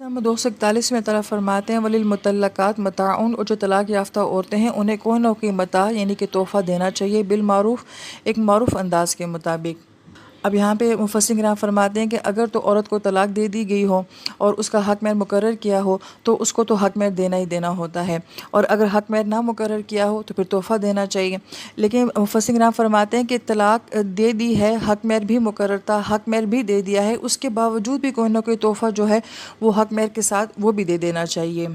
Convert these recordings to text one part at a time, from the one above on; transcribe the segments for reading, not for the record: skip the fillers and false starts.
Number 241 میں تعالیٰ فرماتے ہیں وَلِلْمُطَلَّقَاتِ مَتَاعٌ، اور جو طلاق یافتہ عورتیں ہیں انہیں کوئی نہ کوئی متاع یعنی کہ تحفہ دینا چاہیے بالمعروف، ایک معروف انداز کے مطابق۔ اب یہاں پہ مفسرین کرام فرماتے ہیں کہ اگر تو عورت کو طلاق دے دی گئی ہو اور اس کا حق مہر مقرر کیا ہو تو اس کو تو حق مہر دینا ہی دینا ہوتا ہے، اور اگر حق مہر نہ مقرر کیا ہو تو پھر تحفہ دینا چاہیے۔ لیکن مفسرین کرام فرماتے ہیں کہ طلاق دے دی ہے، حق مہر بھی مقرر تھا، حق مہر بھی دے دیا ہے، اس کے باوجود بھی کوئی نہ کوئی تحفہ جو ہے وہ حق مہر کے ساتھ وہ بھی دے دینا چاہیے۔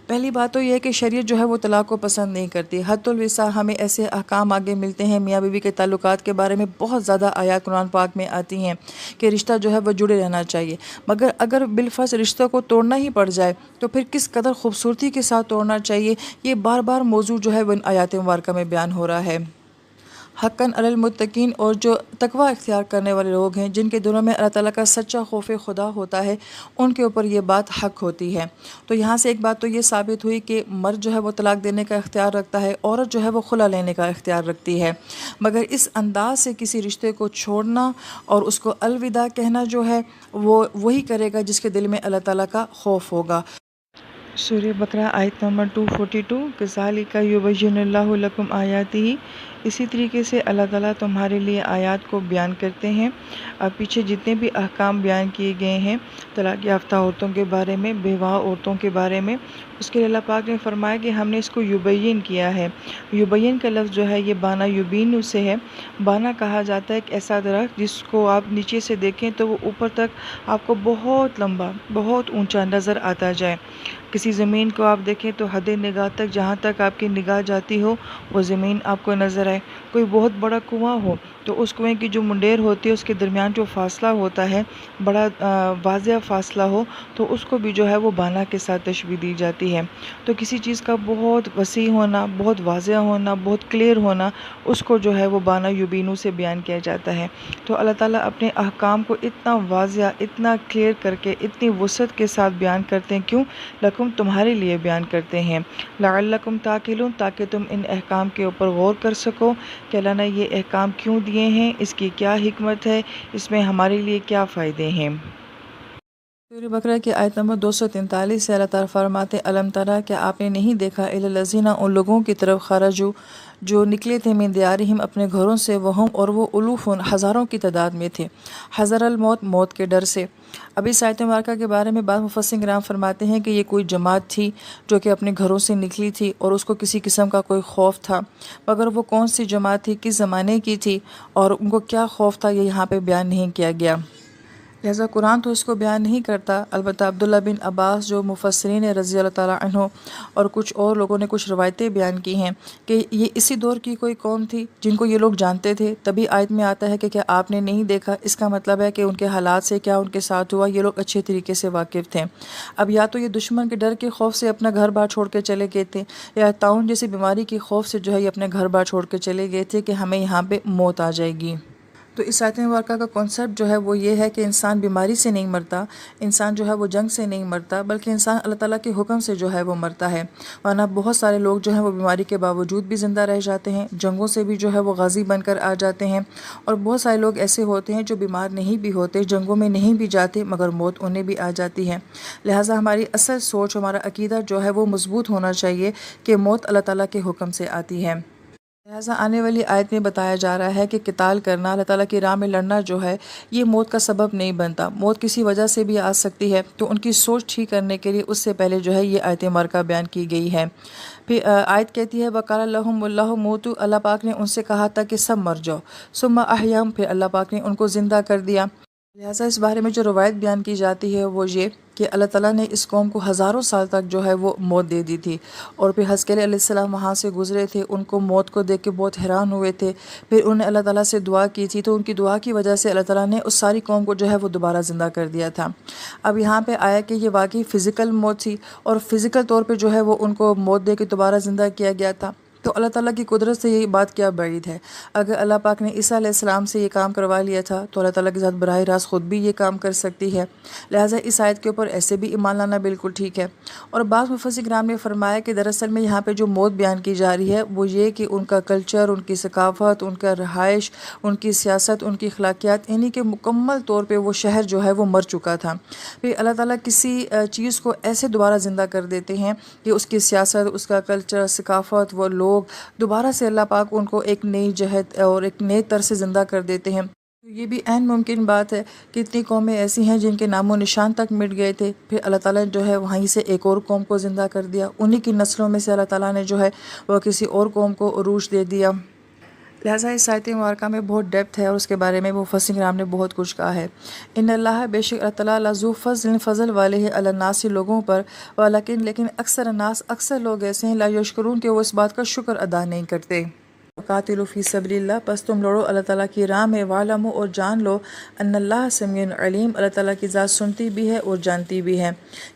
پہلی بات تو یہ ہے کہ شریعت جو ہے وہ طلاق کو پسند نہیں کرتی۔ حد الوسع ہمیں ایسے احکام آگے ملتے ہیں میاں بیوی کے تعلقات کے بارے میں، بہت زیادہ آیات قرآن پاک میں آتی ہیں کہ رشتہ جو ہے وہ جڑے رہنا چاہیے، مگر اگر بالفرض رشتہ کو توڑنا ہی پڑ جائے تو پھر کس قدر خوبصورتی کے ساتھ توڑنا چاہیے، یہ بار بار موضوع جو ہے وہ ان آیات مبارکہ میں بیان ہو رہا ہے۔ حقاً علی المتقین، اور جو تقوی اختیار کرنے والے لوگ ہیں جن کے دلوں میں اللہ تعالیٰ کا سچا خوف خدا ہوتا ہے، ان کے اوپر یہ بات حق ہوتی ہے۔ تو یہاں سے ایک بات تو یہ ثابت ہوئی کہ مرد جو ہے وہ طلاق دینے کا اختیار رکھتا ہے، عورت جو ہے وہ خلا لینے کا اختیار رکھتی ہے، مگر اس انداز سے کسی رشتے کو چھوڑنا اور اس کو الوداع کہنا جو ہے وہ وہی کرے گا جس کے دل میں اللہ تعالیٰ کا خوف ہوگا۔ سورہ بقرہ آیت نمبر 242، کذالک یبین اللہ لکم آیاتہ، اسی طریقے سے اللہ تعالیٰ تمہارے لیے آیات کو بیان کرتے ہیں۔ اب پیچھے جتنے بھی احکام بیان کیے گئے ہیں طلاق یافتہ عورتوں کے بارے میں، بیوہ عورتوں کے بارے میں، اس کے لیے اللہ پاک نے فرمایا کہ ہم نے اس کو یبین کیا ہے۔ یبین کا لفظ جو ہے یہ بانا یبین سے ہے۔ بانا کہا جاتا ہے ایک ایسا درخت جس کو آپ نیچے سے دیکھیں تو وہ اوپر تک آپ کو بہت لمبا، بہت اونچا نظر آتا جائے۔ کسی زمین کو آپ دیکھیں تو حد نگاہ تک، جہاں تک آپ کی نگاہ جاتی ہو وہ زمین آپ کو نظر آئے۔ کوئی بہت بڑا کنواں ہو تو اس کنویں کی جو منڈیر ہوتی ہے اس کے درمیان جو فاصلہ ہوتا ہے بڑا واضح فاصلہ ہو تو اس کو بھی جو ہے وہ بانا کے ساتھ تشبیہ دی جاتی ہے۔ تو کسی چیز کا بہت وسیع ہونا، بہت واضح ہونا، بہت کلیئر ہونا، اس کو جو ہے وہ بانا یبینو سے بیان کیا جاتا ہے۔ تو اللہ تعالیٰ اپنے احکام کو اتنا واضح، اتنا کلیئر کر کے، اتنی وسعت کے ساتھ بیان کرتے ہیں، کیوں؟ لکم، تمہارے لیے بیان کرتے ہیں، لعلکم تعقلون، تاکہ تم ان احکام کے اوپر غور کر سکو کہ اللہ نے یہ احکام کیوں دیے ہیں، اس کی کیا حکمت ہے، اس میں ہمارے لیے کیا فائدے ہیں۔ سورہ بقرہ کی آیت نمبر 243 سے اللہ تعالیٰ فرماتے الم ترا، کہ آپ نے نہیں دیکھا الی الذین، ان لوگوں کی طرف خرجوا جو نکلے تھے من دیارہم اپنے گھروں سے، وہم، اور وہ الوف، ہزاروں کی تعداد میں تھے، حذر الموت، موت کے ڈر سے۔ اب اس آیت مبارکہ کے بارے میں بعض مفسرین کرام فرماتے ہیں کہ یہ کوئی جماعت تھی جو کہ اپنے گھروں سے نکلی تھی اور اس کو کسی قسم کا کوئی خوف تھا، مگر وہ کون سی جماعت تھی، کس زمانے کی تھی اور ان کو کیا خوف تھا، یہ یہاں پہ بیان نہیں کیا گیا، لہٰذا قرآن تو اس کو بیان نہیں کرتا۔ البتہ عبداللہ بن عباس جو مفسرین رضی اللہ تعالیٰ عنہ اور کچھ اور لوگوں نے کچھ روایتیں بیان کی ہیں کہ یہ اسی دور کی کوئی قوم تھی جن کو یہ لوگ جانتے تھے، تبھی آیت میں آتا ہے کہ کیا آپ نے نہیں دیکھا، اس کا مطلب ہے کہ ان کے حالات سے کیا ان کے ساتھ ہوا یہ لوگ اچھے طریقے سے واقف تھے۔ اب یا تو یہ دشمن کے ڈر کے خوف سے اپنا گھر بار چھوڑ کے چلے گئے تھے، یا طاعون جیسی بیماری کے خوف سے جو ہے یہ اپنے گھر بار چھوڑ کے چلے گئے تھے کہ ہمیں یہاں پہ موت آ جائے گی۔ تو اس آیت مبارکہ کا کانسیپٹ جو ہے وہ یہ ہے کہ انسان بیماری سے نہیں مرتا، انسان جو ہے وہ جنگ سے نہیں مرتا، بلکہ انسان اللہ تعالیٰ کے حکم سے جو ہے وہ مرتا ہے۔ ورنہ بہت سارے لوگ جو ہیں وہ بیماری کے باوجود بھی زندہ رہ جاتے ہیں، جنگوں سے بھی جو ہے وہ غازی بن کر آ جاتے ہیں، اور بہت سارے لوگ ایسے ہوتے ہیں جو بیمار نہیں بھی ہوتے، جنگوں میں نہیں بھی جاتے، مگر موت انہیں بھی آ جاتی ہے۔ لہٰذا ہماری اصل سوچ، ہمارا عقیدہ جو ہے وہ مضبوط ہونا چاہیے کہ موت اللہ تعالیٰ کے حکم سے آتی ہے۔ لہٰذا آنے والی آیت میں بتایا جا رہا ہے کہ قتال کرنا، اللہ تعالیٰ کی راہ میں لڑنا جو ہے یہ موت کا سبب نہیں بنتا، موت کسی وجہ سے بھی آ سکتی ہے، تو ان کی سوچ ٹھیک کرنے کے لیے اس سے پہلے جو ہے یہ آیت مبارکہ بیان کی گئی ہے۔ پھر آیت کہتی ہے وَقَالَ لَهُمُ اللَّهُ مُوتُوا، اللہ پاک نے ان سے کہا تھا کہ سب مر جاؤ، ثُمَّ أَحْيَاهُمْ، پھر اللہ پاک نے ان کو زندہ کر دیا۔ لہٰذا اس بارے میں جو روایت بیان کی جاتی ہے وہ یہ کہ اللہ تعالیٰ نے اس قوم کو ہزاروں سال تک جو ہے وہ موت دے دی تھی، اور پھر حزقیل علیہ السلام وہاں سے گزرے تھے، ان کو موت کو دیکھ کے بہت حیران ہوئے تھے، پھر انہوں نے اللہ تعالیٰ سے دعا کی تھی، تو ان کی دعا کی وجہ سے اللہ تعالیٰ نے اس ساری قوم کو جو ہے وہ دوبارہ زندہ کر دیا تھا۔ اب یہاں پہ آیا کہ یہ واقعی فزیکل موت تھی، اور فزیکل طور پہ جو ہے وہ ان کو موت دے کے دوبارہ زندہ کیا گیا تھا، تو اللہ تعالیٰ کی قدرت سے یہ بات کیا بعید ہے۔ اگر اللہ پاک نے عیسیٰ علیہ السلام سے یہ کام کروا لیا تھا تو اللہ تعالیٰ کے ساتھ براہ راست خود بھی یہ کام کر سکتی ہے، لہٰذا اس آیت کے اوپر ایسے بھی ایمان لانا بالکل ٹھیک ہے۔ اور بعض مفسرین کرام نے فرمایا کہ دراصل میں یہاں پہ جو موت بیان کی جا رہی ہے وہ یہ کہ ان کا کلچر، ان کی ثقافت، ان کا رہائش، ان کی سیاست، ان کی اخلاقیات، یعنی کہ مکمل طور پہ وہ شہر جو ہے وہ مر چکا تھا۔ پھر اللہ تعالیٰ کسی چیز کو ایسے دوبارہ زندہ کر دیتے ہیں کہ اس کی سیاست، اس کا کلچر، ثقافت، وہ لوگ دوبارہ سے اللہ پاک ان کو ایک نئی جہت اور ایک نئے طرز سے زندہ کر دیتے ہیں۔ یہ بھی عین ممکن بات ہے کہ اتنی قومیں ایسی ہیں جن کے نام و نشان تک مٹ گئے تھے، پھر اللہ تعالیٰ نے جو ہے وہیں سے ایک اور قوم کو زندہ کر دیا، انہی کی نسلوں میں سے اللہ تعالیٰ نے جو ہے وہ کسی اور قوم کو عروج دے دیا۔ لہٰذا اس آیت مبارکہ میں بہت ڈیپتھ ہے اور اس کے بارے میں مفسرین کرام نے بہت کچھ کہا ہے۔ ان اللہ، بے شک اللہ تعالیٰ، لذو فضل، فضل والے ہے علی الناس لوگوں پر، لیکن اکثر الناس، اکثر لوگ ایسے ہیں لا یشکرون کہ وہ اس بات کا شکر ادا نہیں کرتے۔ قاتلوا فی سبیل اللہ، پس تم لڑو اللہ تعالیٰ کی راہ میں، وعلموا، اور جان لو، ان اللہ سمیع علیم، اللہ تعالیٰ کی ذات سنتی بھی ہے اور جانتی بھی ہے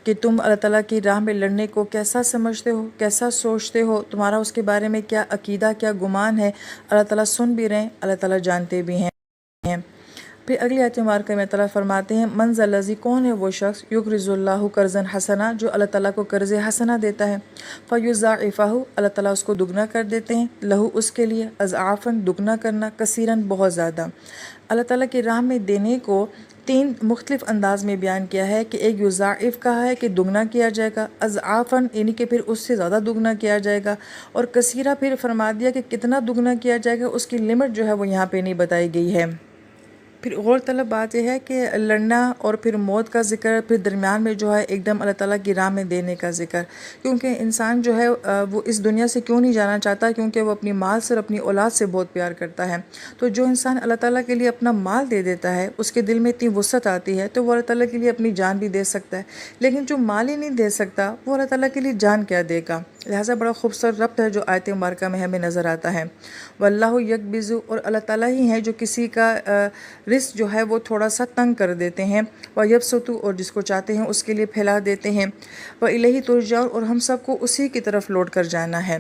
کہ تم اللہ تعالیٰ کی راہ میں لڑنے کو کیسا سمجھتے ہو، کیسا سوچتے ہو، تمہارا اس کے بارے میں کیا عقیدہ، کیا گمان ہے، اللہ تعالیٰ سن بھی رہے ہیں، اللہ تعالیٰ جانتے بھی ہیں۔ پھر اگلی آیت مبارکہ میں تعالیٰ فرماتے ہیں من ذا الذی، کون ہے وہ شخص، یقرض اللہ قرضا حسنا، جو اللہ تعالیٰ کو قرض حسنا دیتا ہے، فیضاعفہ، اللہ تعالیٰ اس کو دگنا کر دیتے ہیں، لہو، اس کے لیے، اضعافاً، دگنا کرنا، کثیراً، بہت زیادہ۔ اللہ تعالیٰ کی راہ میں دینے کو تین مختلف انداز میں بیان کیا ہے کہ ایک یضاعف کہا ہے کہ دگنا کیا جائے گا، اضعافاً یعنی کہ پھر اس سے زیادہ دگنا کیا جائے گا، اور کثیرہ پھر فرما دیا کہ کتنا دگنا کیا جائے گا، اس کی لمٹ جو ہے وہ یہاں پہ نہیں بتائی گئی ہے۔ پھر غور طلب بات یہ ہے کہ لڑنا اور پھر موت کا ذکر، پھر درمیان میں جو ہے ایک دم اللہ تعالیٰ کی راہ میں دینے کا ذکر، کیونکہ انسان جو ہے وہ اس دنیا سے کیوں نہیں جانا چاہتا، کیونکہ وہ اپنی مال سے اور اپنی اولاد سے بہت پیار کرتا ہے۔ تو جو انسان اللہ تعالیٰ کے لیے اپنا مال دے دیتا ہے، اس کے دل میں اتنی وسعت آتی ہے تو وہ اللہ تعالیٰ کے لیے اپنی جان بھی دے سکتا ہے، لیکن جو مال ہی نہیں دے سکتا وہ اللہ تعالیٰ کے لیے جان کیا دے گا۔ لہٰذا بڑا خوبصورت ربط ہے جو آیت مبارکہ میں ہمیں نظر آتا ہے۔ واللہ یقبض، اور اللہ تعالیٰ ہی ہے جو کسی کا رزق جو ہے وہ تھوڑا سا تنگ کر دیتے ہیں، ویبسط، اور جس کو چاہتے ہیں اس کے لیے پھیلا دیتے ہیں، وإلیہ ترجعون، اور ہم سب کو اسی کی طرف لوٹ کر جانا ہے۔